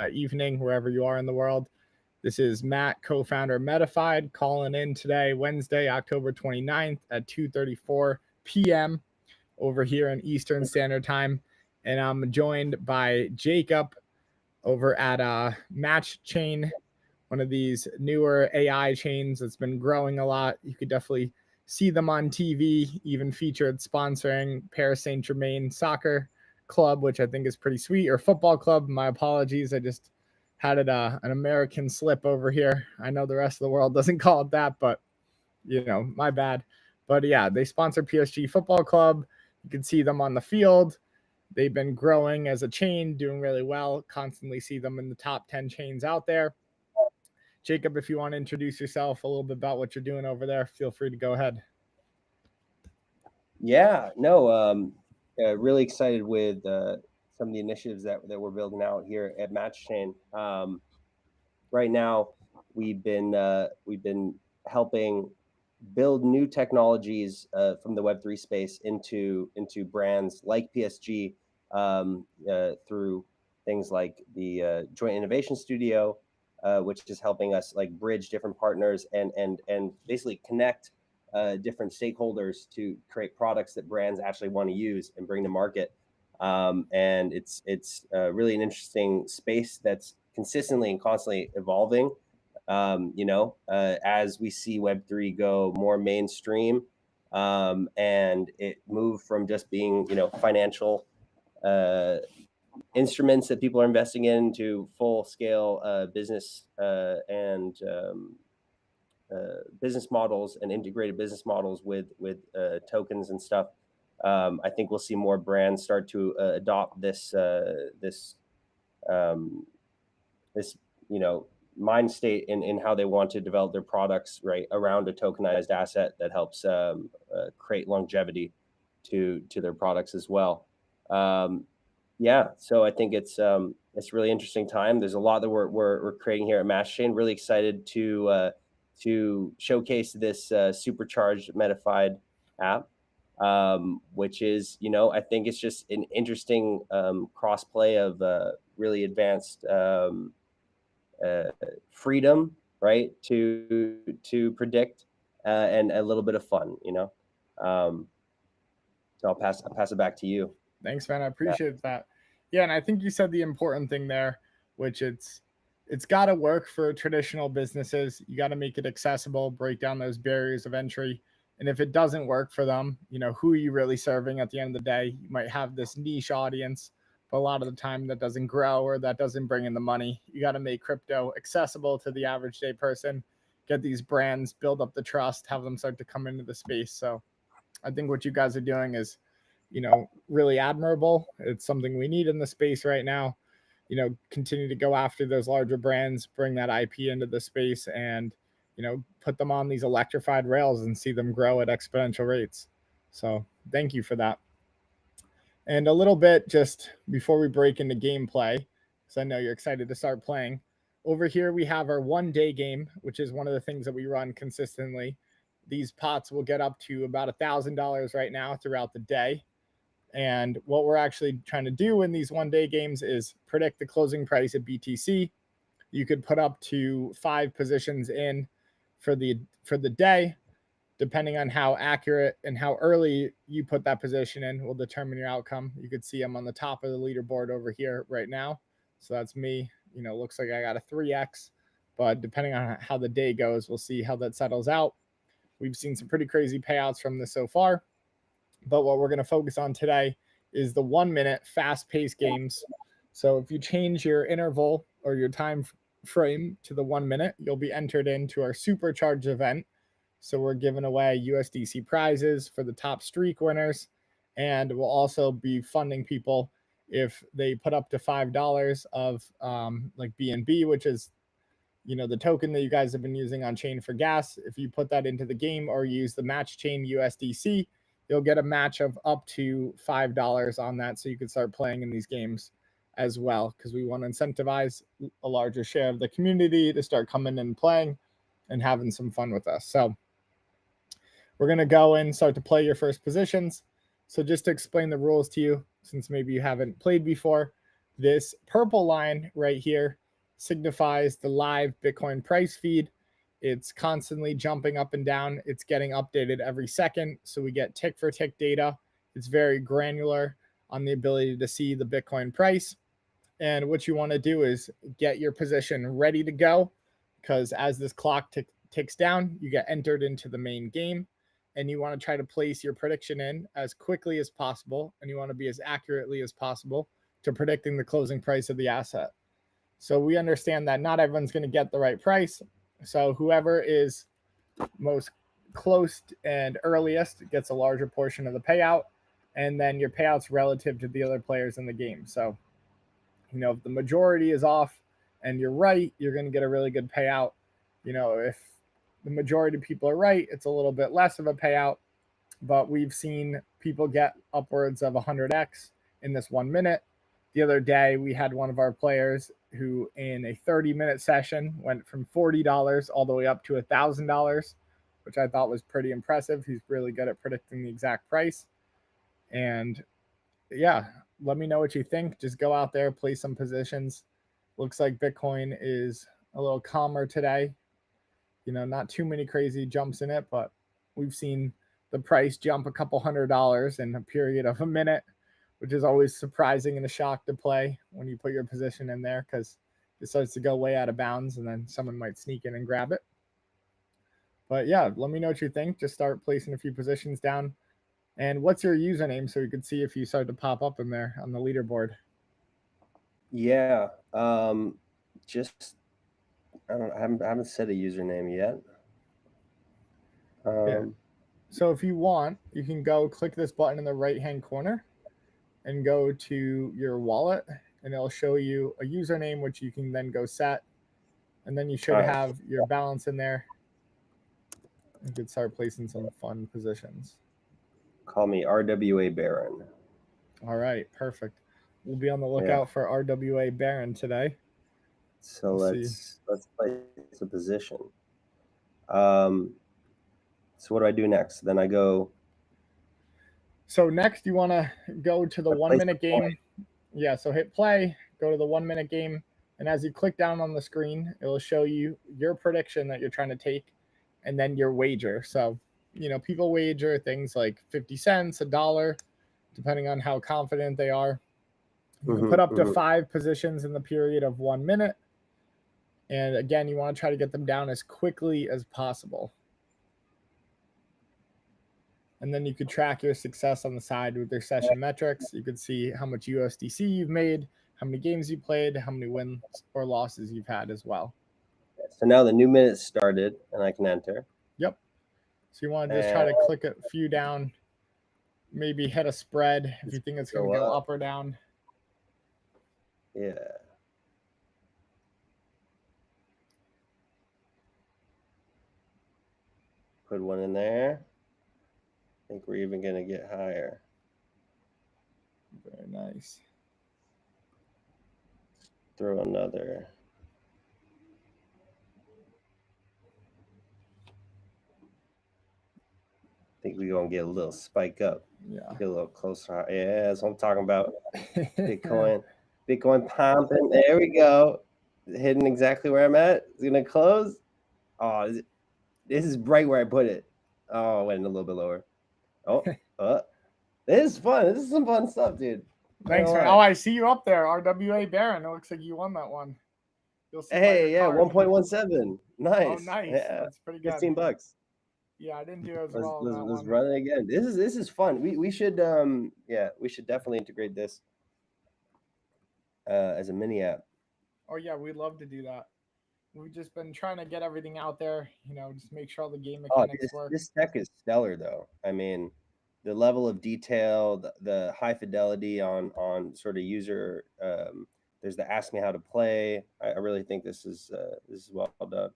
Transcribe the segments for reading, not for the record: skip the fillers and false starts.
evening, wherever you are in the world. This is Matt, co-founder of Metafied, calling in today, Wednesday, October 29th at 2:34 p.m. over here in Eastern Standard Time. And I'm joined by Jacob over at Matchain, one of these newer AI chains that's been growing a lot. You could definitely see them on TV, even featured sponsoring Paris Saint-Germain soccer club, which I think is pretty sweet, or football club. My apologies. I just had it an American slip over here. I know the rest of the world doesn't call it that, but my bad. But yeah, they sponsor PSG Football Club. You can see them on the field. They've been growing as a chain, doing really well. Constantly see them in the top 10 chains out there. Jacob, if you want to introduce yourself, a little bit about what you're doing over there, feel free to go ahead. Yeah, no, really excited with some of the initiatives that we're building out here at Matchain. Right now, we've been helping build new technologies from the Web3 space into brands like PSG through things like the Joint Innovation Studio, which is helping us like bridge different partners and basically connect different stakeholders to create products that brands actually want to use and bring to market. And it's really an interesting space that's consistently and constantly evolving. As we see Web3 go more mainstream, and it moved from just being, financial instruments that people are investing in to full scale business and business models and integrated business models with tokens and stuff. I think we'll see more brands start to adopt this mind state in how they want to develop their products right around a tokenized asset that helps create longevity to their products as well. So I think it's really interesting time. There's a lot that we're creating here at Matchain. Really excited to showcase this Supercharged Metafied app, which is, I think it's just an interesting crossplay of really advanced freedom, right, to predict and a little bit of fun, So I'll pass it back to you. Thanks, man. I appreciate that. Yeah, and I think you said the important thing there, which it's got to work for traditional businesses. You got to make it accessible, break down those barriers of entry. And if it doesn't work for them, who are you really serving at the end of the day? You might have this niche audience, but a lot of the time that doesn't grow or that doesn't bring in the money. You got to make crypto accessible to the average day person, get these brands, build up the trust, have them start to come into the space. So I think what you guys are doing is, really admirable. It's something we need in the space right now. Continue to go after those larger brands, bring that IP into the space and, put them on these electrified rails and see them grow at exponential rates. So thank you for that. And a little bit just before we break into gameplay, because I know you're excited to start playing. Over here, we have our 1 day game, which is one of the things that we run consistently. These pots will get up to about $1,000 right now throughout the day. And what we're actually trying to do in these 1 day games is predict the closing price of BTC. You could put up to 5 positions in for the day, depending on how accurate and how early you put that position in will determine your outcome. You could see I'm on the top of the leaderboard over here right now. So that's me. Looks like I got a 3x, but depending on how the day goes, we'll see how that settles out. We've seen some pretty crazy payouts from this so far. But what we're going to focus on today is the 1 minute fast-paced games. So if you change your interval or your time frame to the 1 minute, you'll be entered into our Supercharged event. So we're giving away USDC prizes for the top streak winners. And we'll also be funding people if they put up to $5 of like BNB, which is, the token that you guys have been using on chain for gas. If you put that into the game or use the Matchain USDC, you'll get a match of up to $5 on that. So you can start playing in these games as well, because we want to incentivize a larger share of the community to start coming and playing and having some fun with us. So we're going to go and start to play your first positions. So just to explain the rules to you, since maybe you haven't played before, This purple line right here signifies the live Bitcoin price feed. It's constantly jumping up and down. It's getting updated every second. So we get tick for tick data. It's very granular on the ability to see the Bitcoin price. And what you want to do is get your position ready to go, because as this clock ticks down, you get entered into the main game, and you want to try to place your prediction in as quickly as possible, and you want to be as accurately as possible to predicting the closing price of the asset. So we understand that not everyone's going to get the right price. So whoever is most close and earliest gets a larger portion of the payout, and then your payout's relative to the other players in the game. So, if the majority is off and you're right, you're going to get a really good payout. If the majority of people are right, it's a little bit less of a payout, but we've seen people get upwards of 100x in this 1 minute. The other day, we had one of our players who, in a 30-minute session, went from $40 all the way up to $1,000, which I thought was pretty impressive. He's really good at predicting the exact price. And yeah, let me know what you think. Just go out there, play some positions. Looks like Bitcoin is a little calmer today. Not too many crazy jumps in it, but we've seen the price jump a couple $100 in a period of a minute, which is always surprising and a shock to play when you put your position in there, because it starts to go way out of bounds and then someone might sneak in and grab it. But yeah, let me know what you think. Just start placing a few positions down. And what's your username so we could see if you start to pop up in there on the leaderboard? Yeah. Just I haven't set a username yet. Yeah. So if you want, you can go click this button in the right-hand corner and go to your wallet, and it'll show you a username, which you can then go set. And then you should have your balance in there. You could start placing some fun positions. Call me RWA Baron. All right, perfect. We'll be on the lookout for RWA Baron today. So let's place a position. So what do I do next? Then I go. So next, you want to go to the 1 minute game. Yeah, so hit play, go to the 1 minute game, and as you click down on the screen, it will show you your prediction that you're trying to take, and then your wager. So, people wager things like 50 cents, $1, depending on how confident they are. You can put up to 5 positions in the period of 1 minute. And again, you want to try to get them down as quickly as possible. And then you could track your success on the side with your session metrics. You could see how much USDC you've made, how many games you played, how many wins or losses you've had as well. So now the new minute started and I can enter. Yep. So you want to just try to click a few down, maybe hit a spread if you think it's going to go up or down. Yeah. Put one in there. I think we're even going to get higher. Very nice. Throw another. I think we're going to get a little spike up. Yeah. Get a little closer. Yeah, that's what I'm talking about. Bitcoin pumping. There we go. Hitting exactly where I'm at. It's going to close. Oh, this is right where I put it. Oh, went a little bit lower. Oh, this is fun. This is some fun stuff, dude. Thanks, man. Oh, I see you up there. RWA Baron. It looks like you won that one. You'll see. Hey, yeah, 1.17. Nice. Oh, nice. Yeah. That's pretty good. $15. Yeah, I didn't do as well. Let's run it again. This is fun. We should we should definitely integrate this as a mini app. Oh yeah, we'd love to do that. We've just been trying to get everything out there, just make sure all the game mechanics work. This tech is stellar, though. I mean, the level of detail, the high fidelity on sort of user. There's the ask me how to play. I really think this is well done.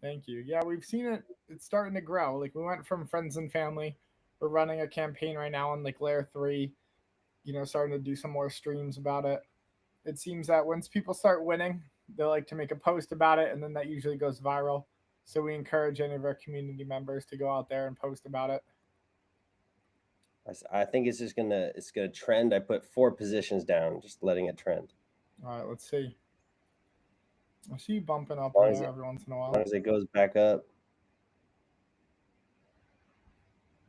Thank you. Yeah, we've seen it. It's starting to grow. Like, we went from friends and family. We're running a campaign right now on like layer 3. Starting to do some more streams about it. It seems that once people start winning, they like to make a post about it, and then that usually goes viral. So we encourage any of our community members to go out there and post about it. I think it's gonna trend. I put 4 positions down, just letting it trend. All right, let's see. I see you bumping up As in long as there every once in a as while. long as it goes back up.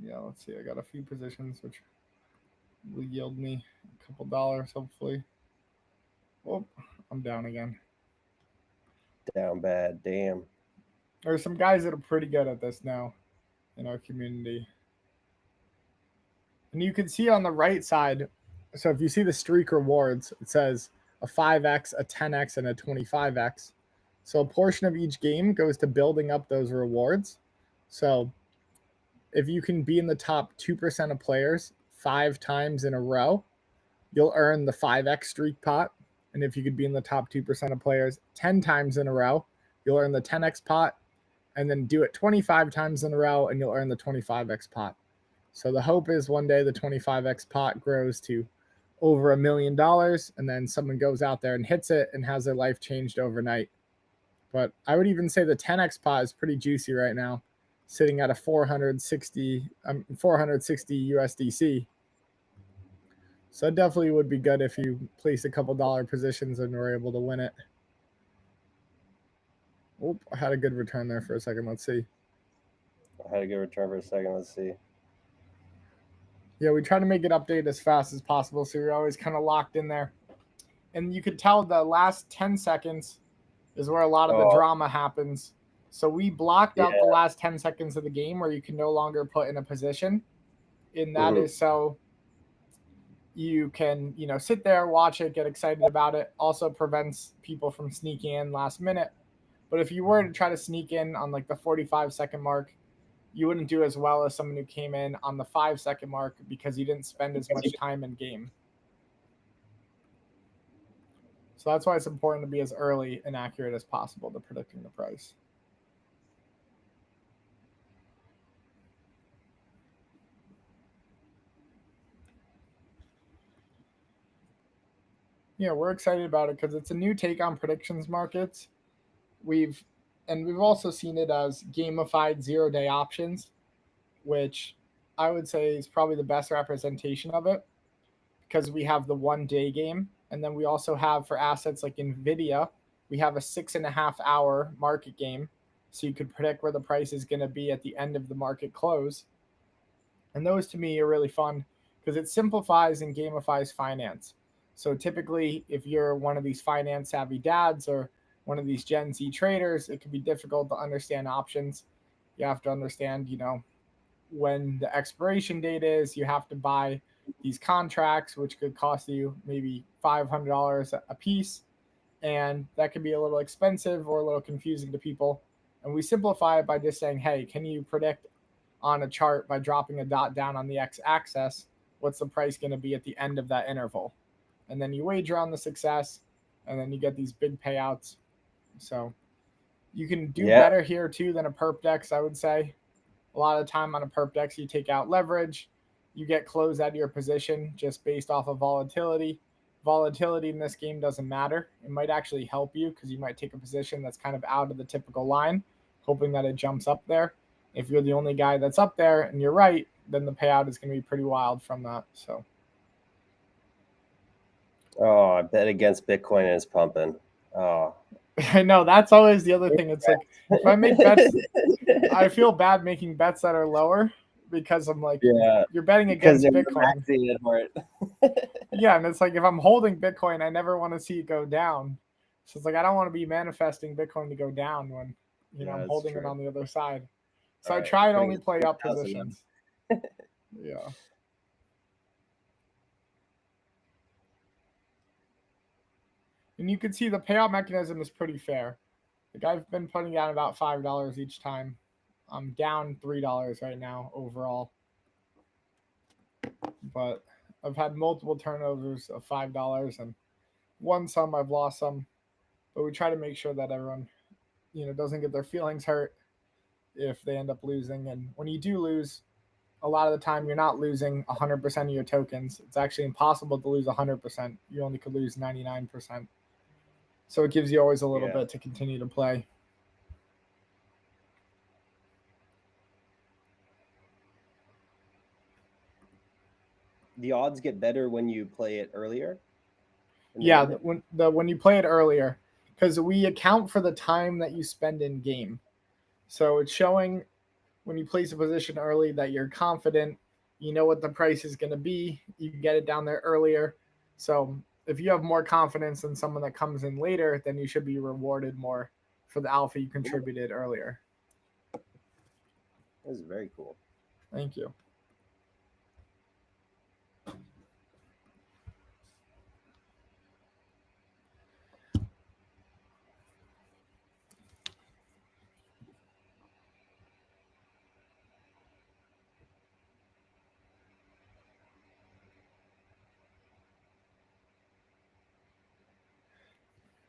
Yeah, let's see. I got a few positions which will yield me a couple dollars, hopefully. Oh, I'm down again. Down bad, damn. There's some guys that are pretty good at this now in our community. And you can see on the right side, so if you see the streak rewards, it says a 5x, a 10x, and a 25x. So a portion of each game goes to building up those rewards. So if you can be in the top 2% of players 5 times in a row, you'll earn the 5x streak pot. And if you could be in the top 2% of players 10 times in a row, you'll earn the 10x pot. And then do it 25 times in a row, and you'll earn the 25x pot. So the hope is one day the 25x pot grows to over $1 million, and then someone goes out there and hits it and has their life changed overnight. But I would even say the 10x pot is pretty juicy right now, sitting at a 460 USDC. So it definitely would be good if you placed a couple dollar positions and were able to win it. Oh, I had a good return there for a second. Let's see. I had a good return for a second. Let's see. Yeah, we try to make it update as fast as possible, so you're always kind of locked in there. And you could tell the last 10 seconds is where a lot of the drama happens. So we blocked out the last 10 seconds of the game where you can no longer put in a position. And that is so you can, sit there, watch it, get excited about it. Also prevents people from sneaking in last minute. But if you were to try to sneak in on like the 45-second mark, you wouldn't do as well as someone who came in on the 5-second mark because you didn't spend as much time in game. So that's why it's important to be as early and accurate as possible to predicting the price. Yeah, we're excited about it because it's a new take on predictions markets. We've also seen it as gamified 0-day options, which I would say is probably the best representation of it because we have the 1-day game. And then we also have, for assets like NVIDIA, we have a 6.5-hour market game. So you could predict where the price is going to be at the end of the market close. And those to me are really fun because it simplifies and gamifies finance. So typically, if you're one of these finance savvy dads or one of these Gen Z traders, it can be difficult to understand options. You have to understand, when the expiration date is. You have to buy these contracts, which could cost you maybe $500 a piece. And that can be a little expensive or a little confusing to people. And we simplify it by just saying, hey, can you predict on a chart by dropping a dot down on the x-axis what's the price going to be at the end of that interval? And then you wager on the success, and then you get these big payouts. So you can do better here too than a perp dex, I would say. A lot of the time on a perp dex, you take out leverage, you get closed out of your position just based off of volatility. Volatility in this game doesn't matter. It might actually help you because you might take a position that's kind of out of the typical line, hoping that it jumps up there. If you're the only guy that's up there and you're right, then the payout is going to be pretty wild from that. So. Oh, I bet against Bitcoin and it's pumping. Oh. I know, that's always the other thing. It's like if I make bets, I feel bad making bets that are lower because I'm like, you're betting against Bitcoin. Yeah, and it's like if I'm holding Bitcoin, I never want to see it go down. So it's like I don't want to be manifesting Bitcoin to go down when I'm holding it on the other side. So I try to only play up positions. Yeah. And you can see the payout mechanism is pretty fair. Like I've been putting down about $5 each time. I'm down $3 right now overall. But I've had multiple turnovers of $5 and won some, I've lost some. But we try to make sure that everyone, doesn't get their feelings hurt if they end up losing. And when you do lose, a lot of the time you're not losing 100% of your tokens. It's actually impossible to lose 100%. You only could lose 99%. So it gives you always a little bit to continue to play. the odds get better when you play it earlier in the Yeah, game. when you play it earlier, because we account for the time that you spend in game. So it's showing when you place a position early that you're confident, you know what the price is going to be, you get it down there earlier. So if you have more confidence than someone that comes in later, then you should be rewarded more for the alpha you Cool. contributed earlier. This is very cool. Thank you.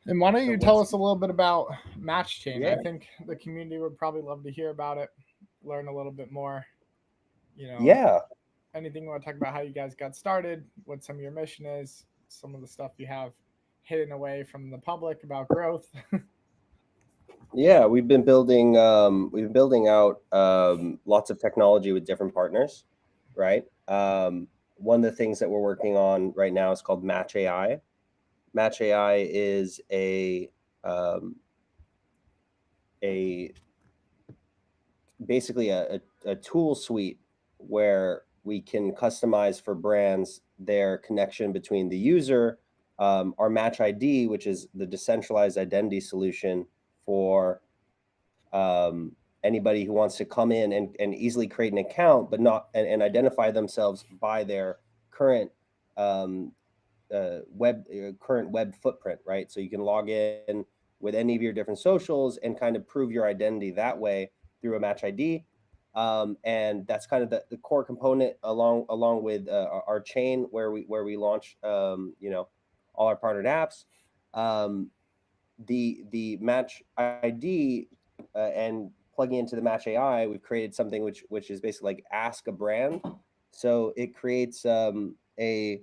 And why don't So you tell what's us a little bit about Matchain? I yeah, think the community would probably love to hear about it, learn a little bit more. You know, if yeah, anything you want to talk about how you guys got started, what some of your mission is, some of the stuff you have hidden away from the public about growth. yeah. We've been building out lots of technology with different partners, right? One of the things that we're working on right now is called Match AI. Match AI is a basically a tool suite where we can customize for brands their connection between the user, our Match ID, which is the decentralized identity solution for anybody who wants to come in and easily create an account, but not and identify themselves by their current um, current web footprint, right? So you can log in with any of your different socials and kind of prove your identity that way through a Match ID. And that's kind of the core component along with our chain where we launch all our partnered apps. Um, the Match ID and plugging into the Match AI, we've created something which is basically like ask a brand. So it creates a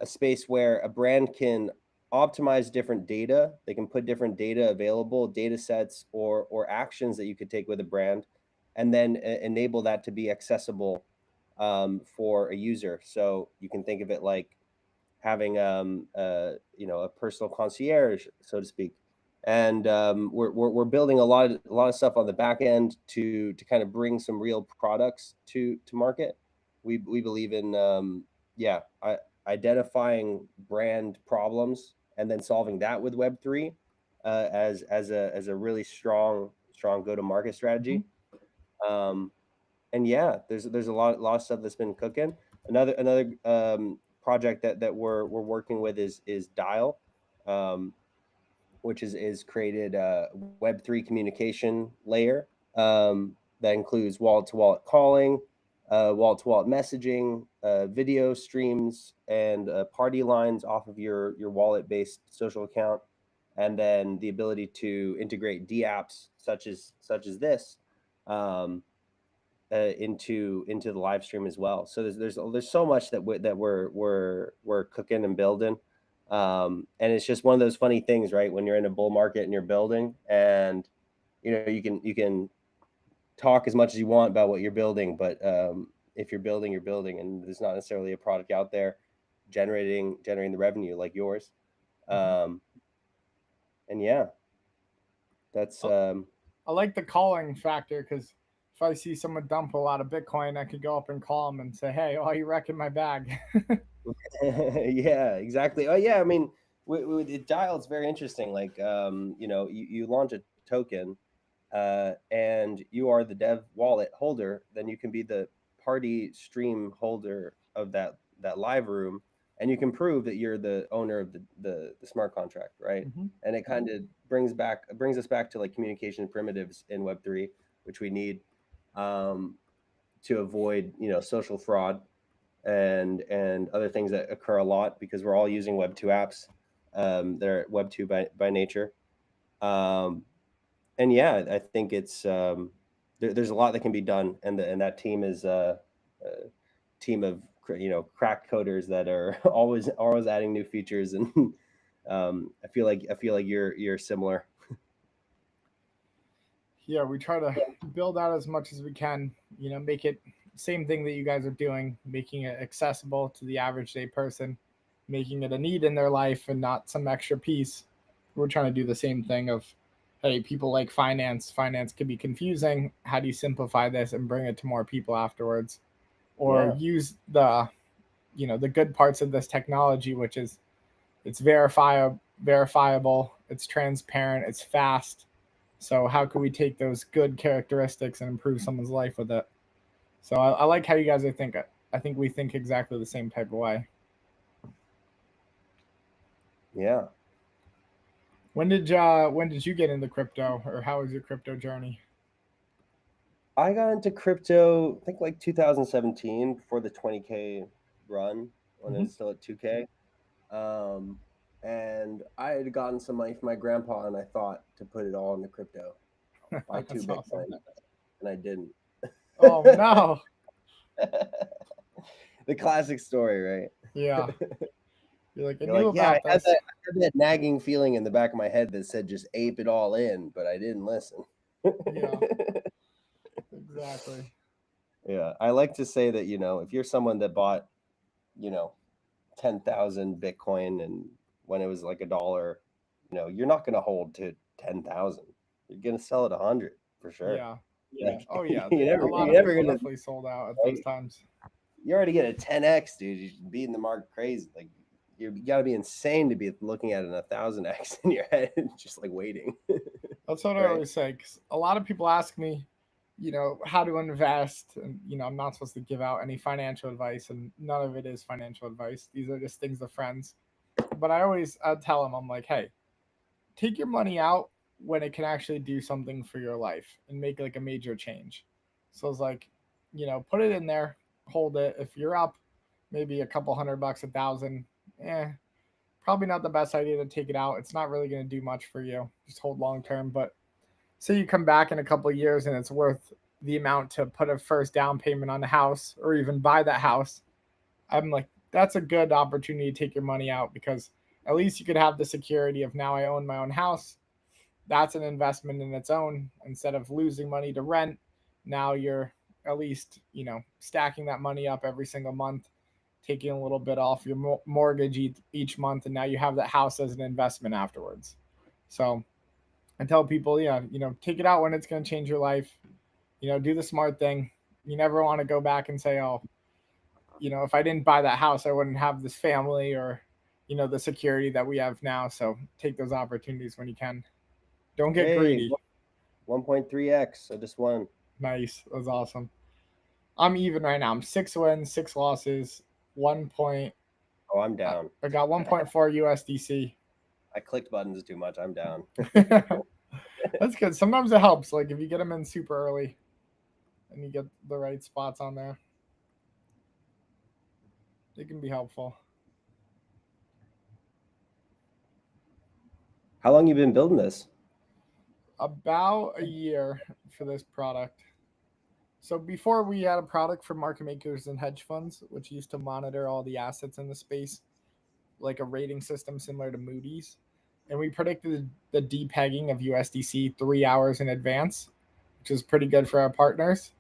space where a brand can optimize different data. They can put different data available, data sets or actions that you could take with a brand, and then enable that to be accessible for a user. So you can think of it like having a personal concierge, so to speak. And we're building a lot of stuff on the back end to kind of bring some real products to market. We believe in yeah I, identifying brand problems and then solving that with Web3 as a really strong go to market Mhm. strategy. Um, and yeah, there's a lot of stuff that's been cooking. Another project that we're working with is Dial, um, which is created a Web3 communication layer that includes wallet to wallet calling, wallet to wallet messaging, video streams, and party lines off of your wallet based social account, and then the ability to integrate D apps such as this. Um, into the live stream as well. So there's so much that we're cooking and building, and it's just one of those funny things, right? When you're in a bull market and you're building, and you can talk as much as you want about what you're building, but if you're building, you're building, and there's not necessarily a product out there generating the revenue like yours. Mhm. Um, and yeah, that's I like the calling factor because if I see someone dump a lot of Bitcoin, I could go up and call them and say, "Hey, why are you wrecking my bag?" yeah, exactly. Oh, yeah. I mean, with it dial, it's very interesting. Like, you launch a token, and you are the dev wallet holder, then you can be the party stream holder of that live room, and you can prove that you're the owner of the smart contract, right? Mhm. And it kind of brings us back to like communication primitives in Web3, which we need um, to avoid social fraud and other things that occur a lot because we're all using Web 2 apps. They're Web 2 by nature. Um, and yeah, I think there's a lot that can be done, and that team is a team of crack coders that are always adding new features, and I feel like you're similar. Yeah, we try to build out as much as we can. Make it same thing that you guys are doing, making it accessible to the average day person, making it a need in their life and not some extra piece. We're trying to do the same thing of, hey, people like finance. Finance can be confusing. How do you simplify this and bring it to more people afterwards? Or Yeah. use the, the good parts of this technology, which is it's verifiable, it's transparent, it's fast. So how can we take those good characteristics and improve someone's life with it? So I like how you guys are thinking. I think we think exactly the same type of way. Yeah. When did you get into crypto, or how was your crypto journey? I got into crypto, I think like 2017 before the 20K run when it Mm-hmm. was still at 2K. Um, and I had gotten some money from my grandpa, and I thought to put it all into crypto, buy two That's awesome. Bitcoin, and I didn't. Oh no. The classic story, right? Yeah. You're like, I You're knew like, yeah, about this. I had that nagging feeling in the back of my head that said just ape it all in, but I didn't listen. Yeah, exactly. Yeah, I like to say that, if you're someone that bought, you know, 10,000 Bitcoin and when it was like a dollar, you're not going to hold to 10,000. You're going to sell it 100 for sure. Yeah. Yeah. Oh yeah. A lot You're of never people going to, definitely sold out at those right? times. You already get a 10x, dude. You're beating the market crazy. Like, you got to be insane to be looking at an 1,000x in your head, just like waiting. That's what I Right. always say. 'Cause a lot of people ask me, how to invest, and I'm not supposed to give out any financial advice, and none of it is financial advice. These are just things of friends. But I tell them, I'm like, hey, take your money out when it can actually do something for your life and make like a major change. So it's like, put it in there, hold it. If you're up maybe a couple $100, 1,000, probably not the best idea to take it out. It's not really going to do much for you. Just hold long term. But say you come back in a couple of years and it's worth the amount to put a first down payment on the house or even buy that house. I'm like, that's a good opportunity to take your money out because at least you could have the security of now I own my own house. That's an investment in its own. Instead of losing money to rent, now you're at least, stacking that money up every single month, taking a little bit off your mortgage each month. And now you have that house as an investment afterwards. So I tell people, yeah, take it out when it's going to change your life. Do the smart thing. You never want to go back and say, oh, if I didn't buy that house, I wouldn't have this family or, the security that we have now. So take those opportunities when you can. Don't get Hey, greedy. 1.3x. I just won. Nice. That was awesome. I'm even right now. I'm 6 wins, 6 losses, 1 point. Oh, I'm down. I got 1.4 USDC. I clicked buttons too much. I'm down. That's good. Sometimes it helps. Like if you get them in super early and you get the right spots on there, it can be helpful. How long you been building this? About a year for this product. So before we had a product for market makers and hedge funds, which used to monitor all the assets in the space, like a rating system similar to Moody's. And we predicted the depegging of USDC 3 hours in advance, which is pretty good for our partners.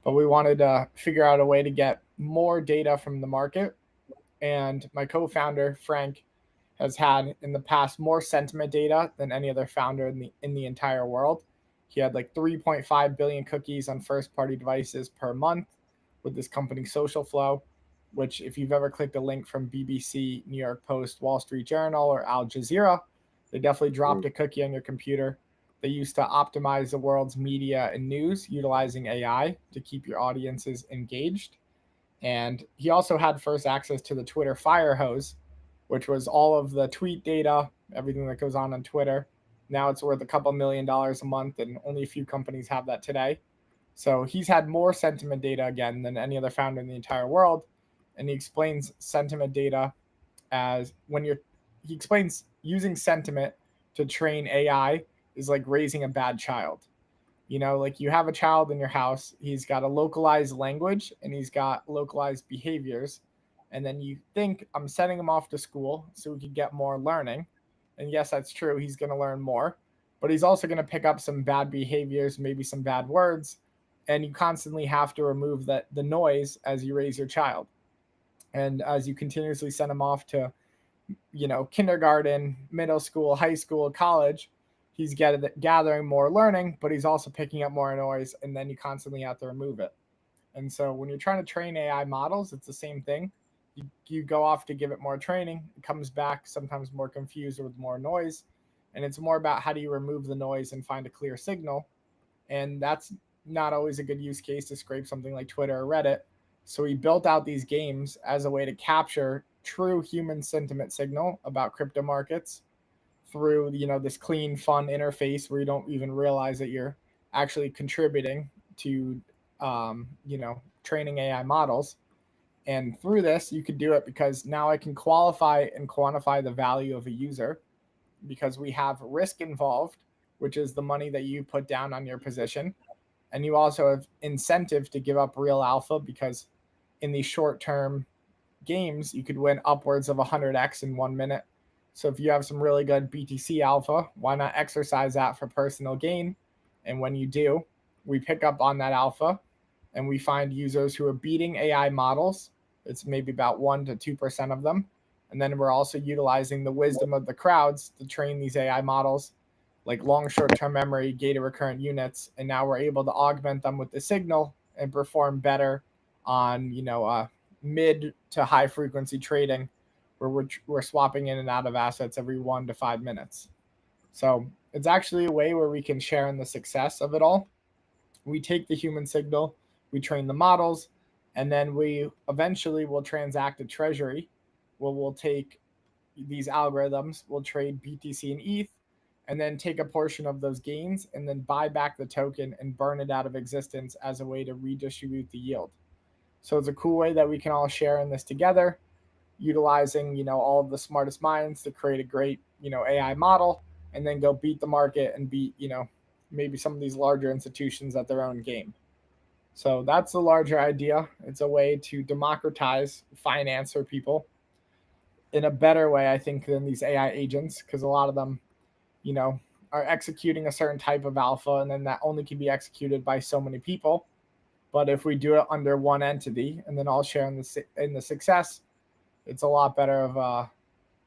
But we wanted to figure out a way to get more data from the market. And my co-founder, Frank, has had in the past more sentiment data than any other founder in the entire world. He had like 3.5 billion cookies on first-party devices per month with this company Social Flow, which if you've ever clicked a link from BBC, New York Post, Wall Street Journal, or Al Jazeera, they definitely dropped a cookie on your computer. They used to optimize the world's media and news utilizing AI to keep your audiences engaged. And he also had first access to the Twitter fire hose, which was all of the tweet data, everything that goes on Twitter. Now it's worth a couple $1 million a month, and only a few companies have that today. So he's had more sentiment data again than any other founder in the entire world. And he explains sentiment data as he explains using sentiment to train AI is like raising a bad child. Like you have a child in your house, he's got a localized language and he's got localized behaviors. And then you think, I'm sending him off to school so we could get more learning. And yes, that's true. He's going to learn more, but he's also going to pick up some bad behaviors, maybe some bad words. and you constantly have to remove the noise as you raise your child. And as you continuously send them off to, kindergarten, middle school, high school, college, he's gathering more learning, but he's also picking up more noise, and then you constantly have to remove it. And so when you're trying to train AI models, it's the same thing. You go off to give it more training, it comes back sometimes more confused or with more noise. And it's more about how do you remove the noise and find a clear signal. And that's not always a good use case to scrape something like Twitter or Reddit. So we built out these games as a way to capture true human sentiment signal about crypto markets through, this clean, fun interface where you don't even realize that you're actually contributing to, training AI models. And through this, you could do it because now I can qualify and quantify the value of a user, because we have risk involved, which is the money that you put down on your position. And you also have incentive to give up real alpha, because in these short-term games, you could win upwards of 100x in 1 minute. So if you have some really good BTC alpha, why not exercise that for personal gain? And when you do, we pick up on that alpha and we find users who are beating AI models. It's maybe about 1 to 2% of them. And then we're also utilizing the wisdom of the crowds to train these AI models, like long short-term memory, gated recurrent units. And now we're able to augment them with the signal and perform better on, mid to high frequency trading, where we're swapping in and out of assets every 1 to 5 minutes. So it's actually a way where we can share in the success of it all. We take the human signal, we train the models, and then we eventually will transact a treasury where we'll take these algorithms, we'll trade BTC and ETH, and then take a portion of those gains and then buy back the token and burn it out of existence as a way to redistribute the yield. So it's a cool way that we can all share in this together, utilizing, all of the smartest minds to create a great, AI model, and then go beat the market and beat, maybe some of these larger institutions at their own game. So that's the larger idea. It's a way to democratize finance for people in a better way, I think, than these AI agents, because a lot of them, are executing a certain type of alpha, and then that only can be executed by so many people. But if we do it under one entity and then all share in the success, it's a lot better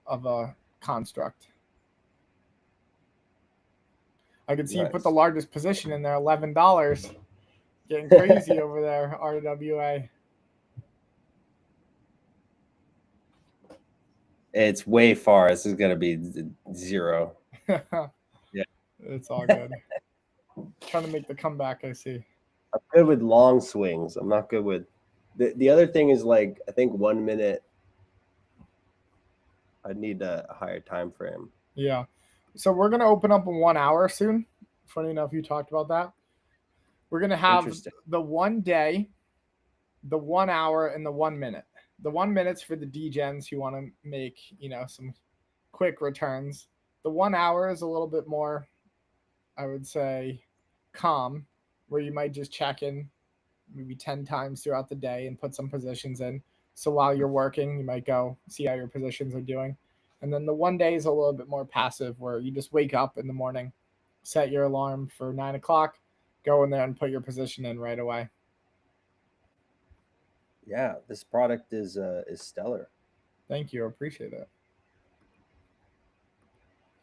of a construct. I can see you put the largest position in there, $11. Getting crazy over there, RWA. It's way far. This is going to be 0. Yeah. It's all good. Trying to make the comeback, I see. I'm good with long swings. I'm not good with the other thing is, like, I think 1 minute I need a higher time frame. Yeah. So we're going to open up in 1 hour soon. Funny enough, you talked about that. We're going to have the 1 day, the 1 hour, and the 1 minute. The 1 minute's for the degens who want to make, some quick returns. The 1 hour is a little bit more, I would say, calm, where you might just check in maybe 10 times throughout the day and put some positions in. So while you're working, you might go see how your positions are doing. And then the 1 day is a little bit more passive, where you just wake up in the morning, set your alarm for 9 o'clock, go in there and put your position in right away. Yeah, this product is stellar. Thank you. I appreciate it.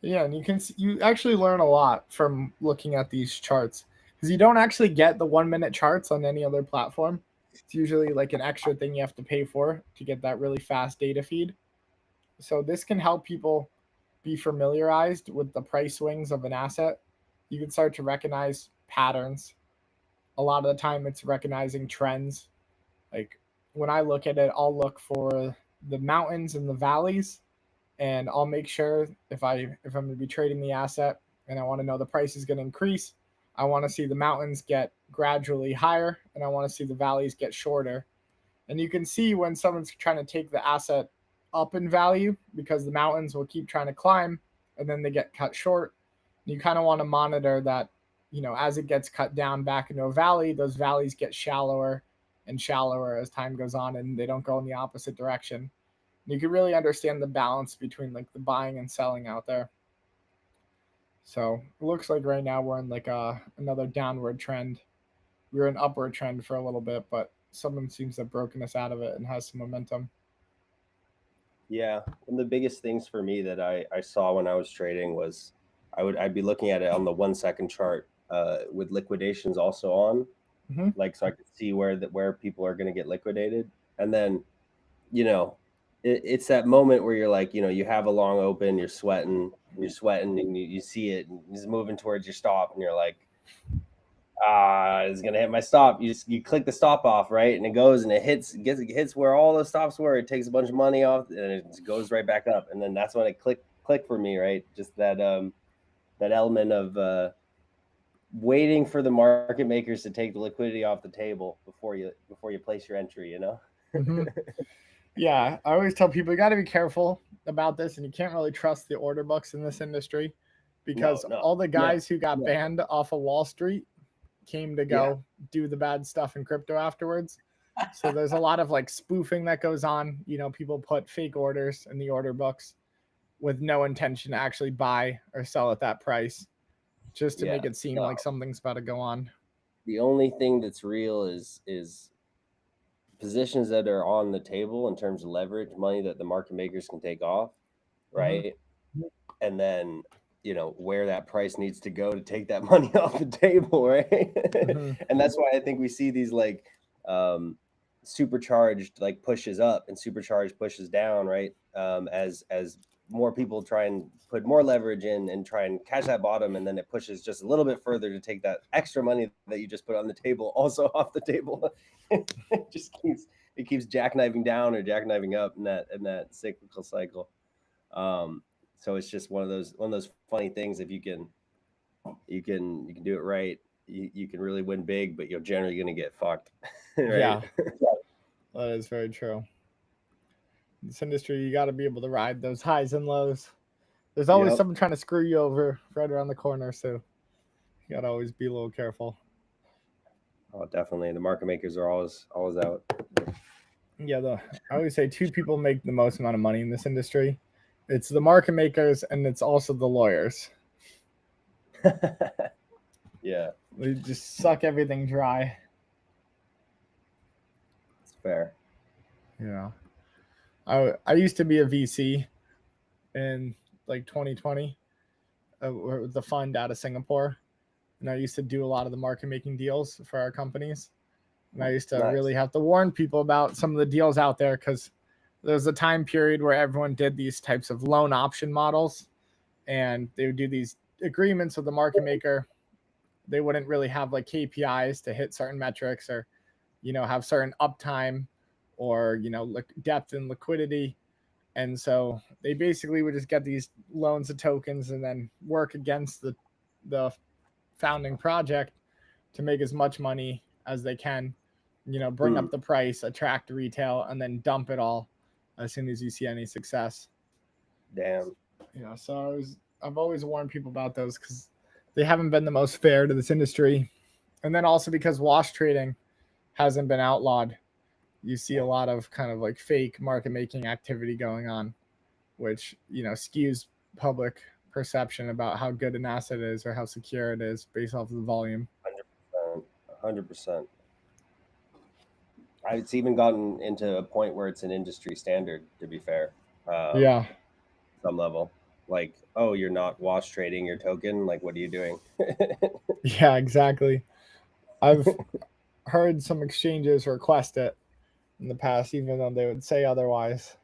Yeah, and you actually learn a lot from looking at these charts, because you don't actually get the 1 minute charts on any other platform. It's usually like an extra thing you have to pay for to get that really fast data feed. So this can help people be familiarized with the price swings of an asset. You can start to recognize patterns. A lot of the time it's recognizing trends. Like when I look at it, I'll look for the mountains and the valleys, and I'll make sure if I'm going to be trading the asset and I want to know the price is going to increase, I want to see the mountains get gradually higher and I want to see the valleys get shorter. And you can see when someone's trying to take the asset up in value, because the mountains will keep trying to climb and then they get cut short. You kind of want to monitor that, as it gets cut down back into a valley, those valleys get shallower and shallower as time goes on and they don't go in the opposite direction. You can really understand the balance between like the buying and selling out there. So it looks like right now we're in like another downward trend. we were an upward trend for a little bit, but someone seems to have broken us out of it and has some momentum. Yeah, one of the biggest things for me that I saw when I was trading was I'd be looking at it on the 1 second chart with liquidations also on, Hmm. like so I could see where people are going to get liquidated, and then you know it's that moment where you're like, you have a long open, you're sweating, and you see it, and it's moving towards your stop, and you're like, it's gonna hit my stop. You click the stop off, right, and it goes and it hits where all the stops were. It takes a bunch of money off, and it goes right back up, and then that's when it click for me, right? Just that element of waiting for the market makers to take the liquidity off the table before you place your entry. Hmm. Yeah, I always tell people you got to be careful about this, and you can't really trust the order books in this industry No, because no, all the no, guys who got no. banned off of Wall Street came to Yeah, go do the bad stuff in crypto afterwards. So there's a lot of like spoofing that goes on. People put fake orders in the order books with no intention to actually buy or sell at that price, just to yeah. make it seem No, like something's about to go on. the only thing that's real is positions that are on the table in terms of leverage, money that the market makers can take off, Hmm. right? And then where that price needs to go to take that money off the table, right? Hmm. And that's why I think we see these like supercharged like pushes up and supercharged pushes down, right? As more people try and put more leverage in and try and catch that bottom, and then it pushes just a little bit further to take that extra money that you just put on the table also off the table. It keeps jackknifing down or jackknifing up in that cyclical cycle. So it's just one of those funny things. If you can do it right, you can really win big, but you're generally going to get fucked, right? Yeah, that is very true. In this industry, you got to be able to ride those highs and lows. There's always Yep. someone trying to screw you over right around the corner, so you got to always be a little careful. Oh, definitely. The market makers are always out. Yeah, I always say two people make the most amount of money in this industry. It's the market makers and it's also the lawyers. Yeah, They just suck everything dry. it's fair. Yeah. I used to be a VC in like 2020 with the fund out of Singapore. And I used to do a lot of the market making deals for our companies. And I used to Nice. really have to warn people about some of the deals out there because there's a time period where everyone did these types of loan option models and they would do these agreements with the market maker. They wouldn't really have like KPIs to hit certain metrics or, have certain uptime or, like depth and liquidity. And so they basically would just get these loans of tokens and then work against the founding project to make as much money as they can, bring Hmm. up the price, attract retail, and then dump it all as soon as you see any success. Damn. So I've always warned people about those because they haven't been the most fair to this industry. And then also because wash trading hasn't been outlawed, you see a lot of kind of like fake market making activity going on, which, skews public perception about how good an asset is or how secure it is based off of the volume. 100%. It's even gotten into a point where it's an industry standard. To be fair, Yeah. some level, like, oh, you're not wash trading your token. Like, what are you doing? Yeah, exactly. I've heard some exchanges request it in the past, even though they would say otherwise.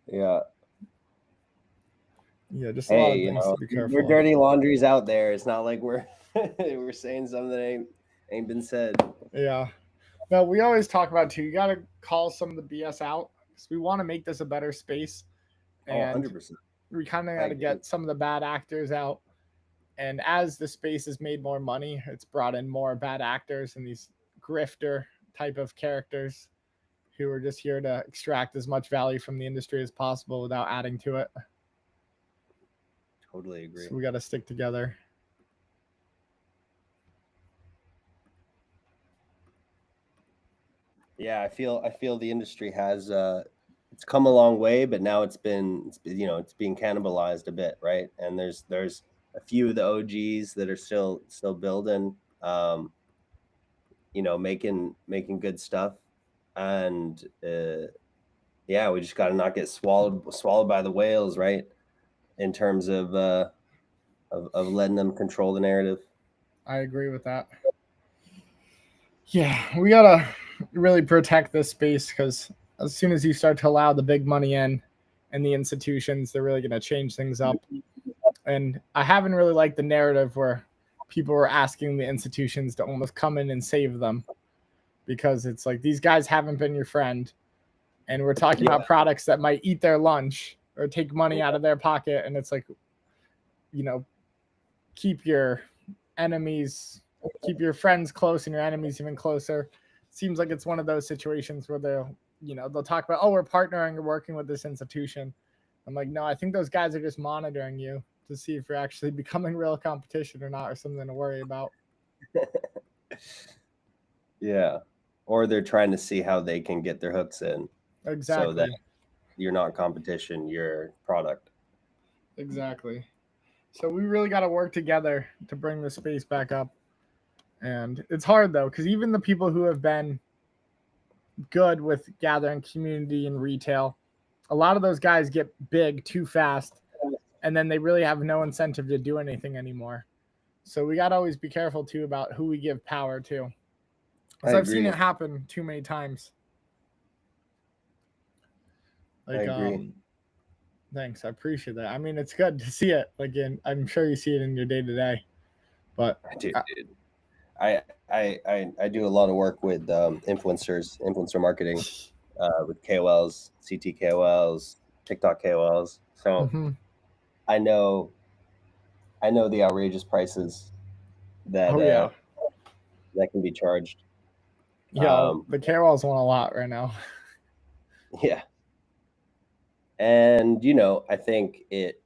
Yeah. Yeah, just a lot Hey, of things to be your careful of. dirty laundry's out there. It's not like we're we're saying something that ain't been said. Yeah. No, we always talk about too. You got to call some of the BS out because we want to make this a better space, Oh, and 100%. we kind of I got to agree. get some of the bad actors out. And as the space has made more money, it's brought in more bad actors and these grifter type of characters who are just here to extract as much value from the industry as possible without adding to it. Totally agree. So we got to stick together. Yeah, I feel the industry has it's come a long way, but now it's being cannibalized a bit, right? And there's a few of the OGs that are still building. making good stuff, and yeah, we just got to not get swallowed by the whales, right? In terms of letting them control the narrative. I agree with that. Yeah, we gotta really protect this space because as soon as you start to allow the big money in and the institutions, they're really gonna change things up. And I haven't really liked the narrative where people were asking the institutions to almost come in and save them because it's like these guys haven't been your friend, and we're talking about products that might eat their lunch or take money out of their pocket, and it's like, keep your friends close and your enemies even closer. Seems like it's one of those situations where they'll talk about, oh, we're partnering or working with this institution. I'm like, no, I think those guys are just monitoring you to see if you're actually becoming real competition or not, or something to worry about. Yeah. Or they're trying to see how they can get their hooks in. Exactly. So that you're not competition, you're product. Exactly. So we really got to work together to bring the space back up. And it's hard though, because even the people who have been good with gathering community and retail, a lot of those guys get big too fast, and then they really have no incentive to do anything anymore. So we got to always be careful too about who we give power to, because I've seen it happen too many times. Like, I agree. Thanks, I appreciate that. I mean, it's good to see it. Like, I'm sure you see it in your day to day. But I do, dude. I do a lot of work with influencer marketing, with KOLs, CT KOLs, TikTok KOLs. So I know the outrageous prices that that can be charged. Yeah, the KOLs want a lot right now. Yeah, and I think it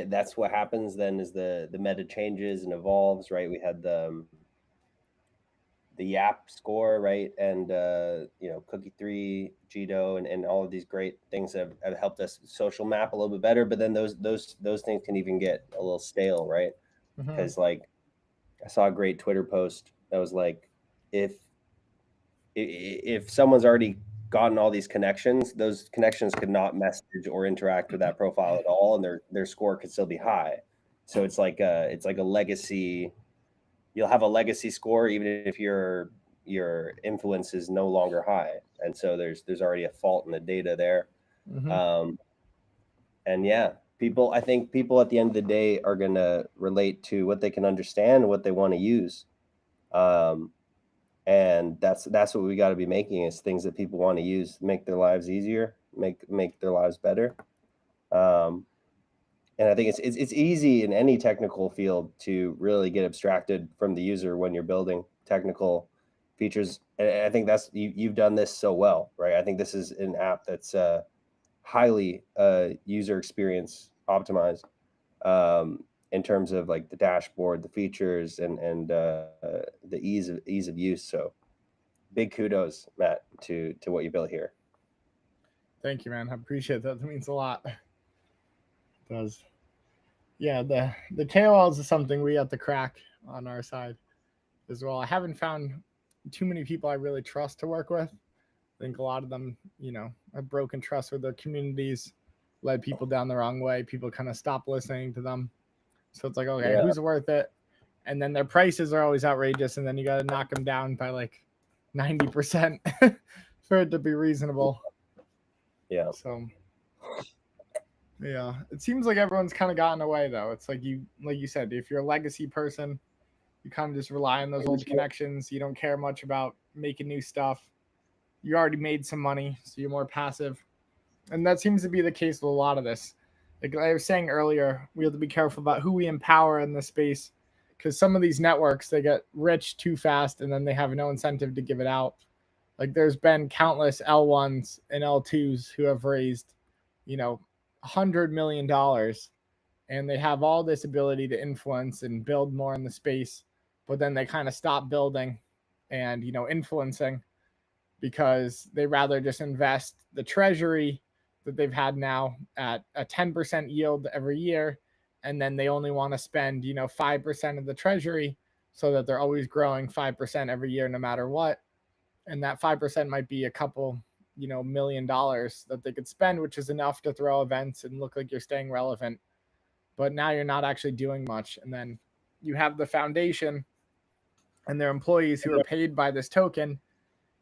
that's what happens then is the meta changes and evolves, right? We had the Yap score, right? And Cookie 3, Jito, and all of these great things have helped us social map a little bit better. But then those things can even get a little stale, right? Because like I saw a great Twitter post that was like, if someone's already gotten all these connections, those connections could not message or interact with that profile at all, and their score could still be high. So it's like a legacy. You'll have a legacy score even if your influence is no longer high, and so there's already a fault in the data there. And yeah, I think people at the end of the day are going to relate to what they can understand, what they want to use, and that's what we got to be making, is things that people want to use, make their lives easier, make their lives better. And I think it's easy in any technical field to really get abstracted from the user when you're building technical features. And I think that's you've done this so well, right? I think this is an app that's highly user experience optimized, in terms of like the dashboard, the features, and the ease of use. So big kudos, Matt, to what you built here. Thank you, man. I appreciate that. That means a lot. It does. Yeah, the KOLs is something we have to crack on our side as well. I haven't found too many people I really trust to work with. I think a lot of them, have broken trust with their communities, led people down the wrong way. People kind of stop listening to them. So it's like, okay, who's worth it? And then their prices are always outrageous, and then you got to knock them down by like 90% for it to be reasonable. Yeah. So yeah, it seems like everyone's kind of gotten away though. It's like you said, if you're a legacy person, you kind of just rely on those old connections. You don't care much about making new stuff. You already made some money, so you're more passive. And that seems to be the case with a lot of this. Like I was saying earlier, we have to be careful about who we empower in this space, because some of these networks, they get rich too fast and then they have no incentive to give it out. Like there's been countless L1s and L2s who have raised, $100 million, and they have all this ability to influence and build more in the space, but then they kind of stop building and, influencing, because they rather just invest the treasury that they've had now at a 10% yield every year. And then they only want to spend, 5% of the treasury so that they're always growing 5% every year no matter what. And that 5% might be a couple, $1 million that they could spend, which is enough to throw events and look like you're staying relevant. But now you're not actually doing much. And then you have the foundation and their employees who are paid by this token,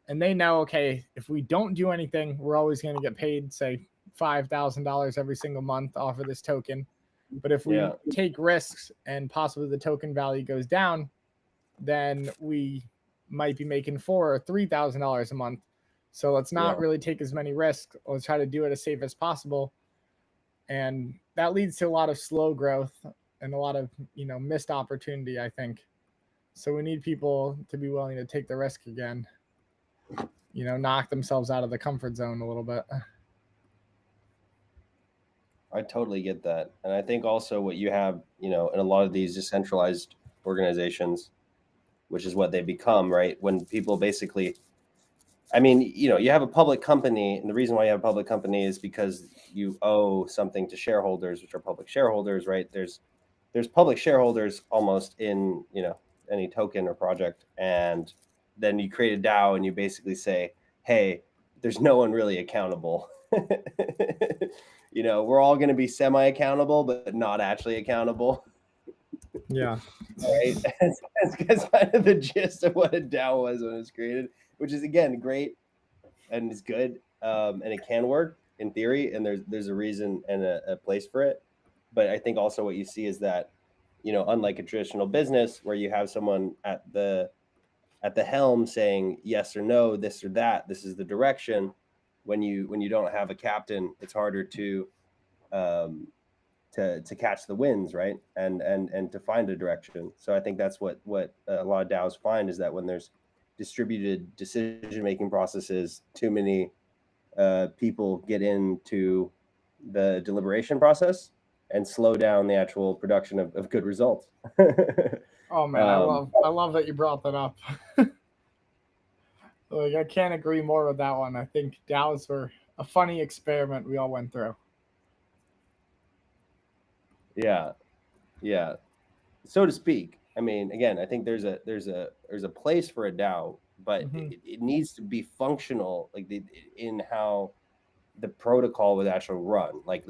and they know, okay, if we don't do anything, we're always going to get paid, say, $5,000 every single month off of this token. But if we take risks and possibly the token value goes down, then we might be making $4,000 or $3,000 a month. So let's not really take as many risks. Let's try to do it as safe as possible. And that leads to a lot of slow growth and a lot of, missed opportunity, I think. So we need people to be willing to take the risk again, knock themselves out of the comfort zone a little bit. I totally get that. And I think also what you have, in a lot of these decentralized organizations, which is what they become, right? When people basically, you have a public company, and the reason why you have a public company is because you owe something to shareholders, which are public shareholders, right? There's public shareholders almost in, any token or project. And then you create a DAO and you basically say, hey, there's no one really accountable. We're all going to be semi-accountable, but not actually accountable. Yeah. Right. That's kind of the gist of what a DAO was when it was created, which is, again, great and is good. And it can work in theory, and there's a reason and a place for it. But I think also what you see is that, unlike a traditional business where you have someone at the helm saying yes or no, this or that, this is the direction. When you don't have a captain, it's harder to catch the winds, right? And to find a direction. So I think that's what a lot of DAOs find, is that when there's distributed decision-making processes, too many people get into the deliberation process and slow down the actual production of good results. Oh man, I love that you brought that up. Like, I can't agree more with that one. I think DAOs were a funny experiment we all went through. Yeah, so to speak. Again, I think there's a place for a DAO, but it needs to be functional, like in how the protocol would actually run. Like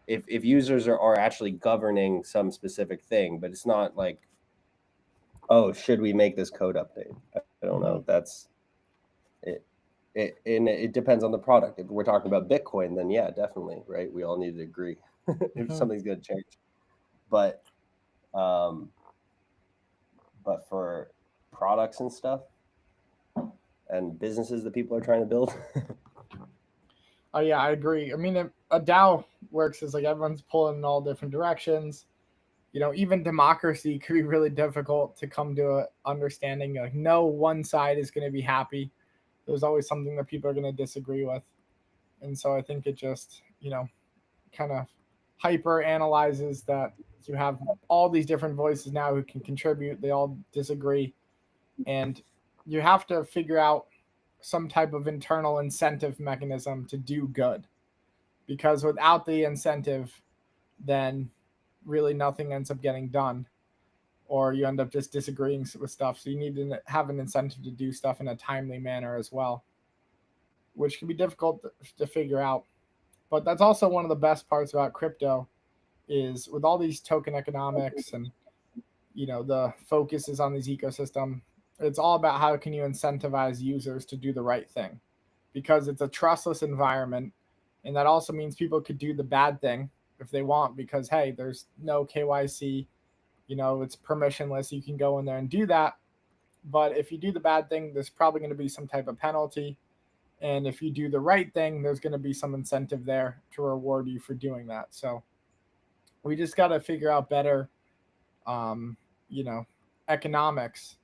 if users are actually governing some specific thing, but it's not like, oh, should we make this code update? I don't know. That's it. It depends on the product. If we're talking about Bitcoin, then yeah, definitely, right? We all need to agree if something's going to change. But for products and stuff and businesses that people are trying to build. Oh yeah, I agree. A DAO works as like everyone's pulling in all different directions. Even democracy could be really difficult to come to a understanding. Like, no one side is going to be happy. There's always something that people are going to disagree with. And so I think it just, kind of hyper analyzes that you have all these different voices now who can contribute. They all disagree. And you have to figure out some type of internal incentive mechanism to do good. Because without the incentive, then really nothing ends up getting done, or you end up just disagreeing with stuff. So you need to have an incentive to do stuff in a timely manner as well, which can be difficult to figure out. But that's also one of the best parts about crypto, is with all these token economics and the focus is on these ecosystem. It's all about how can you incentivize users to do the right thing, because it's a trustless environment, and that also means people could do the bad thing if they want, because hey, there's no KYC, it's permissionless. You can go in there and do that. But if you do the bad thing, there's probably going to be some type of penalty. And if you do the right thing, there's going to be some incentive there to reward you for doing that. So we just got to figure out better, economics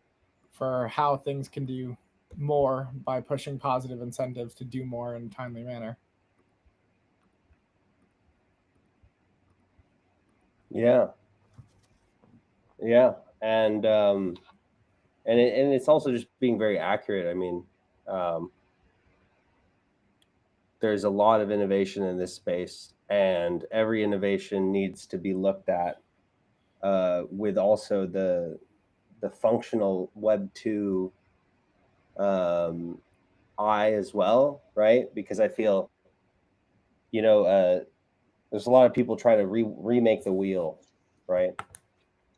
for how things can do more by pushing positive incentives to do more in a timely manner. Yeah. And it's also just being very accurate. There's a lot of innovation in this space, and every innovation needs to be looked at with also the functional Web 2 eye as well, right? Because I feel, there's a lot of people trying to remake the wheel, right?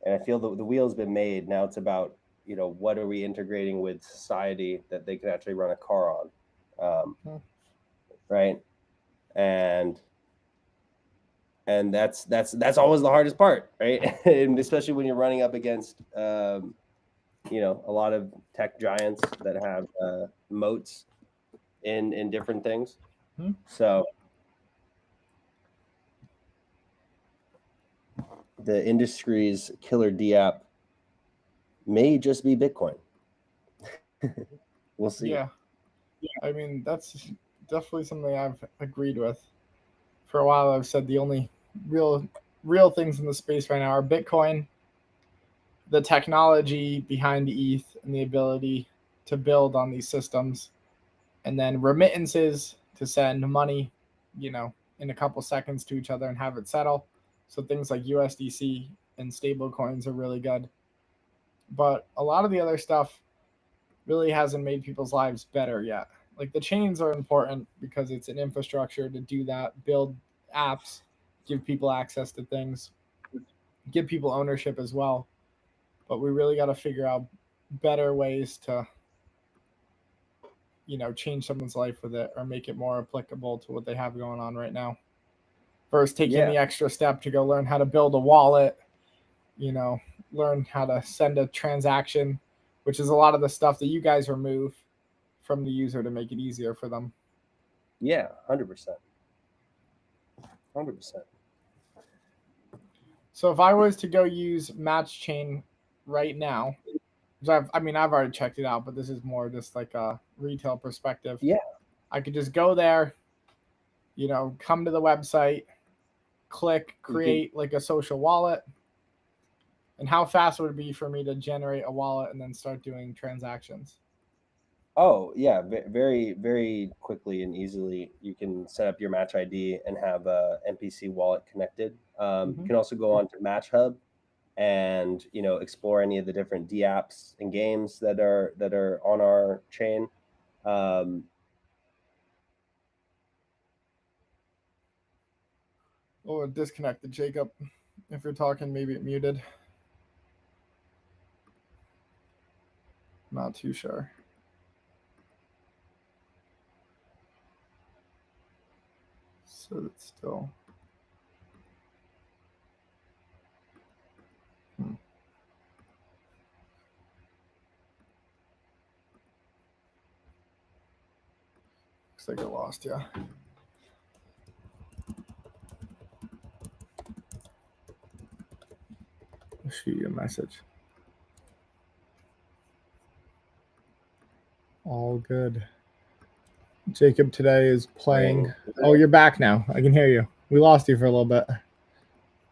And I feel the wheel's been made. Now it's about, what are we integrating with society that they can actually run a car on, right? And that's always the hardest part, right? And especially when you're running up against, a lot of tech giants that have moats in different things. So the industry's killer DApp may just be Bitcoin. We'll see. Yeah. I mean, that's definitely something I've agreed with. For a while, I've said the only real things in the space right now are Bitcoin, the technology behind ETH, and the ability to build on these systems, and then remittances to send money, in a couple seconds to each other and have it settle. So things like USDC and stable coins are really good. But a lot of the other stuff really hasn't made people's lives better yet. Like the chains are important because it's an infrastructure to do that, build apps, give people access to things, give people ownership as well. But we really got to figure out better ways to, change someone's life with it or make it more applicable to what they have going on right now. First, taking the extra step to go learn how to build a wallet, learn how to send a transaction, which is a lot of the stuff that you guys remove from the user to make it easier for them. Yeah, 100%. 100%. So if I was to go use Matchain right now, I've already checked it out, but this is more just like a retail perspective. Yeah. I could just go there, come to the website, click create like a social wallet. And how fast would it be for me to generate a wallet and then start doing transactions? Oh, yeah, very, very quickly and easily. You can set up your Match ID and have a MPC wallet connected. You can also go on to Match Hub and explore any of the different DApps and games that are on our chain. Oh, it disconnected, Jacob. If you're talking, maybe it muted. Not too sure. So it's still. Looks like I lost you. I'll shoot you a message. All good. Jacob today is playing. Oh, you're back now. I can hear you. We lost you for a little bit.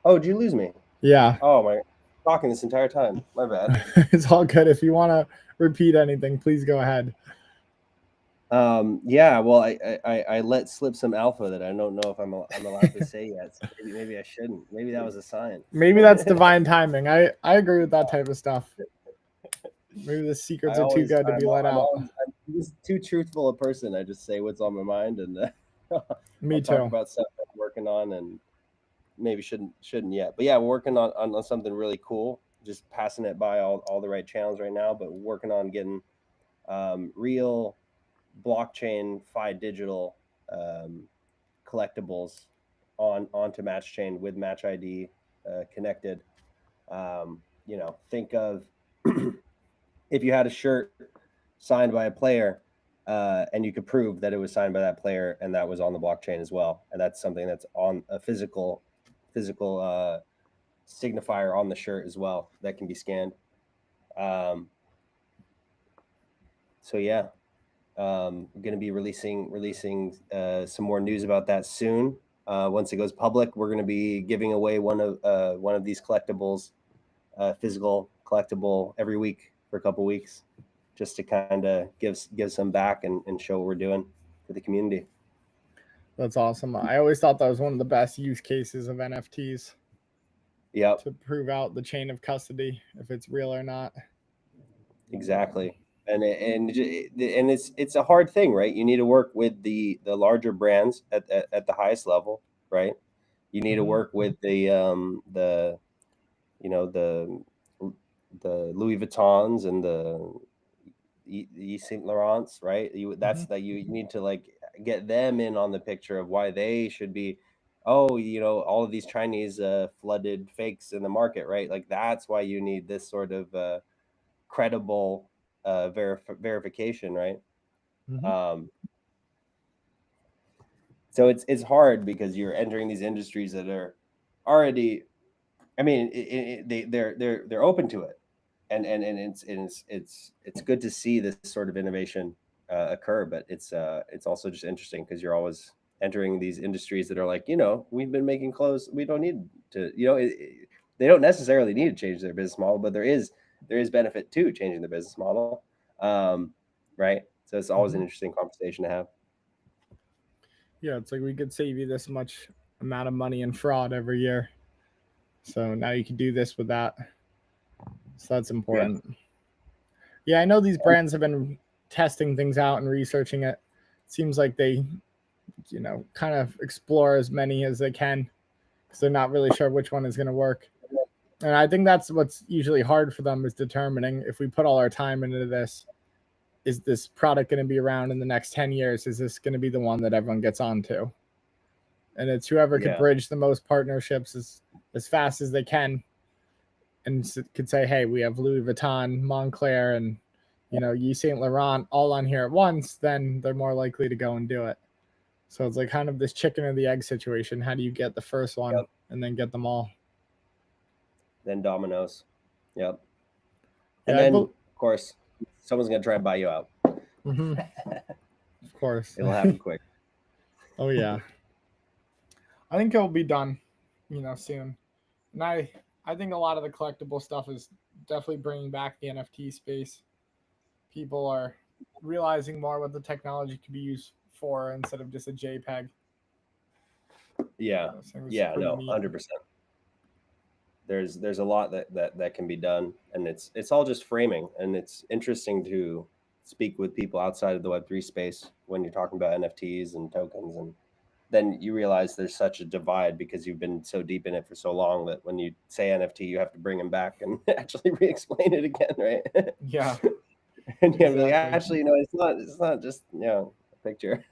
Oh, did you lose me? Yeah. Oh, my. Talking this entire time. My bad. It's all good. If you want to repeat anything, please go ahead. Yeah, well, I let slip some alpha that I don't know if I'm allowed to say yet. So maybe I shouldn't. Maybe that was a sign. Maybe that's divine timing. I agree with that type of stuff. Maybe the secrets are too good to be let out. I'm just too truthful a person. I just say what's on my mind, and Me too. Talk about stuff I'm working on, and maybe shouldn't yet. But yeah, we're working on something really cool. Just passing it by all the right channels right now, but working on getting real blockchain fi digital collectibles onto Matchain with Match ID connected. Think of if you had a shirt signed by a player and you could prove that it was signed by that player and that was on the blockchain as well, and that's something that's on a physical signifier on the shirt as well that can be scanned. So yeah, going to be releasing some more news about that soon. Once it goes public, we're going to be giving away one of these collectibles, physical collectible, every week for a couple weeks, just to kind of give some back and show what we're doing for the community. That's awesome. I always thought that was one of the best use cases of NFTs. Yep. To prove out the chain of custody, if it's real or not. Exactly. And it's a hard thing, right? You need to work with the larger brands at the highest level, right? You need to Hmm. work with the you know the Louis Vuittons and the Saint Laurents, right? Hmm. You need to like get them in on the picture of why they should be. Oh, all of these Chinese flooded fakes in the market, right? Like that's why you need this sort of credible verification, right? Hmm. Um, so it's hard because you're entering these industries that are already. I mean, they're open to it, and it's good to see this sort of innovation occur. But it's also just interesting because you're always entering these industries that are like, we've been making clothes. We don't need to, they don't necessarily need to change their business model, but there is benefit to changing the business model, um, right? So it's always an Hmm. interesting conversation to have. Yeah, it's like we could save you this much amount of money in fraud every year. So now you can do this with that. So that's Yeah, important. Yeah, I know these brands have been testing things out and researching it. Seems like they, kind of explore as many as they can because they're not really sure which one is going to work. And I think that's what's usually hard for them is determining if we put all our time into this, is this product going to be around in the next 10 years? Is this going to be the one that everyone gets onto? And it's whoever could yeah, bridge the most partnerships as fast as they can and could say, hey, we have Louis Vuitton, Montclair, and Yves Saint Laurent all on here at once, then they're more likely to go and do it. So it's like kind of this chicken or the egg situation. How do you get the first one yep. and then get them all? Then dominoes, yep. And Yeah, then of course someone's gonna try and buy you out. mm-hmm, of course. It'll happen quick. Oh yeah, I think it'll be done, soon. And I think a lot of the collectible stuff is definitely bringing back the NFT space. People are realizing more what the technology could be used for instead of just a JPEG. Yeah, So I think it's yeah, pretty no, neat. 100%. There's a lot that can be done, and it's all just framing, and it's interesting to speak with people outside of the Web3 space when you're talking about NFTs and tokens, and then you realize there's such a divide because you've been so deep in it for so long that when you say NFT, you have to bring them back and actually re-explain it again, right? Yeah, And you have to be like, exactly. actually, it's not just a picture.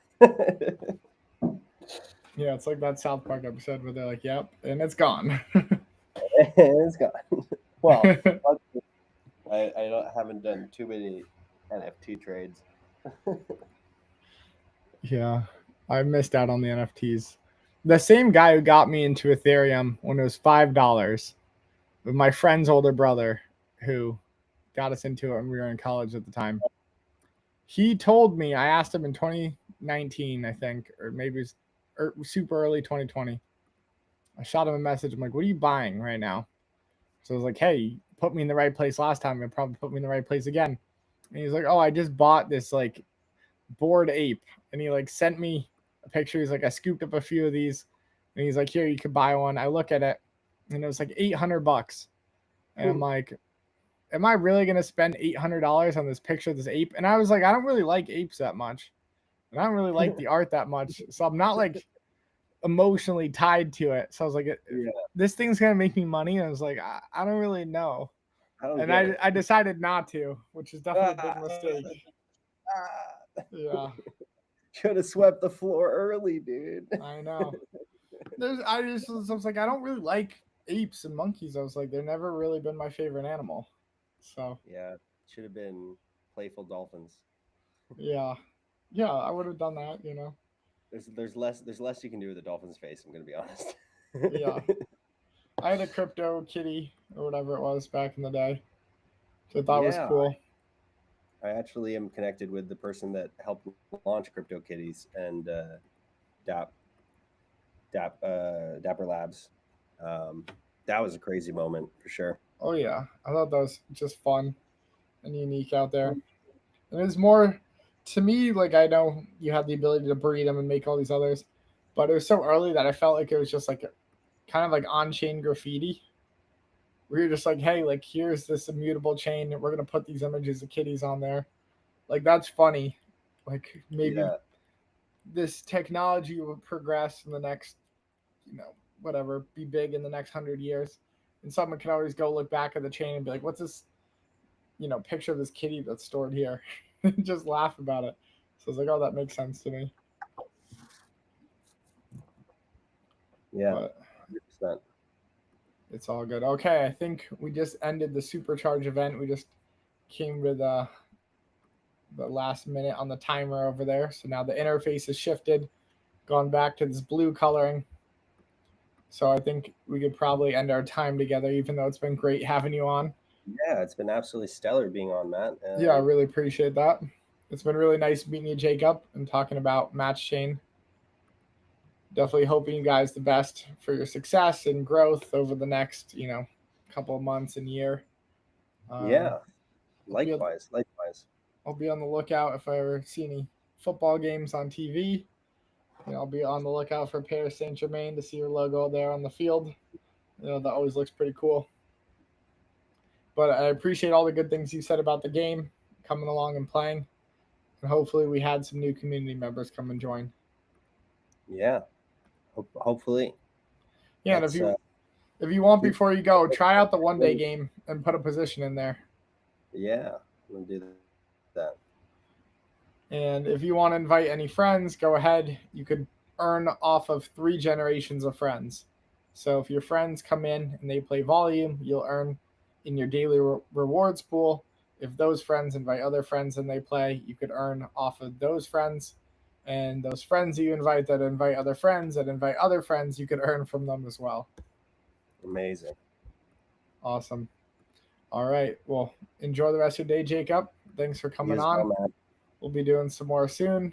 Yeah, it's like that South Park episode where they're like, "Yep," and it's gone. It's gone. Well, haven't done too many NFT trades. Yeah, I missed out on the NFTs. The same guy who got me into Ethereum when it was $5, with my friend's older brother, who got us into it when we were in college at the time. He told me, I asked him in 2019, I think, or maybe it was super early 2020. I shot him a message. I'm like, "What are you buying right now?" So I was like, "Hey, you put me in the right place last time. You'll probably put me in the right place again." And he's like, "Oh, I just bought this like bored ape," and he like sent me a picture. He's like, "I scooped up a few of these," and he's like, "Here, you could buy one." I look at it, and it was like $800, and I'm like, "Am I really gonna spend $800 on this picture of this ape?" And I was like, "I don't really like apes that much, and I don't really like the art that much, so I'm not like emotionally tied to it." So I was like, Yeah, "This thing's gonna make me money," and I was like, I don't really know." I don't And get it. I decided not to, which is definitely a big Ah, mistake. Yeah, should have swept the floor early, dude. I know. I was like, I don't really like apes and monkeys. I was like, they've never really been my favorite animal. So Yeah, should have been playful dolphins. yeah, yeah, I would have done that. There's less you can do with a dolphin's face. I'm gonna be honest. Yeah, I had a crypto kitty or whatever it was back in the day, which I thought was Yeah, cool. I actually am connected with the person that helped launch CryptoKitties and Dap Dapper Labs. Um, that was a crazy moment for sure. Oh yeah, I thought that was just fun and unique out there. And it was more to me like I know you had the ability to breed them and make all these others, but it was so early that I felt like it was just like kind of like on chain graffiti, where you're just like, hey, like here's this immutable chain, and we're gonna put these images of kitties on there. Like that's funny. Like maybe Yeah. this technology will progress in the next, whatever, be big in the next 100 years, and someone can always go look back at the chain and be like, what's this, picture of this kitty that's stored here, and just laugh about it. So I was like, oh, that makes sense to me. Yeah. But 100%. it's all good. Okay, I think we just ended the Supercharged event. We just came to the last minute on the timer over there. So now the interface has shifted, gone back to this blue coloring. So I think we could probably end our time together, even though it's been great having you on. Yeah, it's been absolutely stellar being on, Matt. Yeah, I really appreciate that. It's been really nice meeting you, Jacob, and talking about Matchain. Definitely hoping you guys the best for your success and growth over the next, couple of months and year. Yeah, likewise. I'll be on the lookout if I ever see any football games on TV. I'll be on the lookout for Paris Saint-Germain to see your logo there on the field. That always looks pretty cool. But I appreciate all the good things you said about the game, coming along and playing. And hopefully we had some new community members come and join. Yeah, hopefully. Yeah, and if you want, before you go, try out the one-day game and put a position in there. Yeah, I'm going to do that. And if you want to invite any friends, go ahead. You could earn off of 3 generations of friends. So if your friends come in and they play volume, you'll earn in your daily rewards pool. If those friends invite other friends and they play, you could earn off of those friends. And those friends you invite that invite other friends that invite other friends, you could earn from them as well. Amazing. Awesome. All right. Well, enjoy the rest of your day, Jacob. Thanks for coming on. Well, we'll be doing some more soon.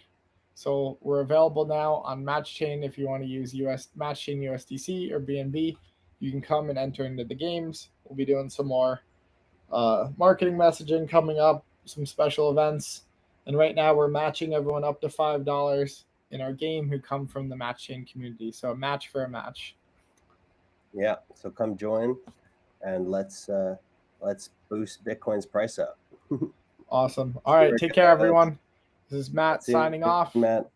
So we're available now on Matchain. If you want to use Matchain USDC or BNB, you can come and enter into the games. We'll be doing some more marketing messaging coming up, some special events. And right now we're matching everyone up to $5 in our game who come from the Matchain community. So a match for a match. Yeah. So come join and let's boost Bitcoin's price up. Awesome. All right. Take care, everyone. This is Matt signing off. Matt.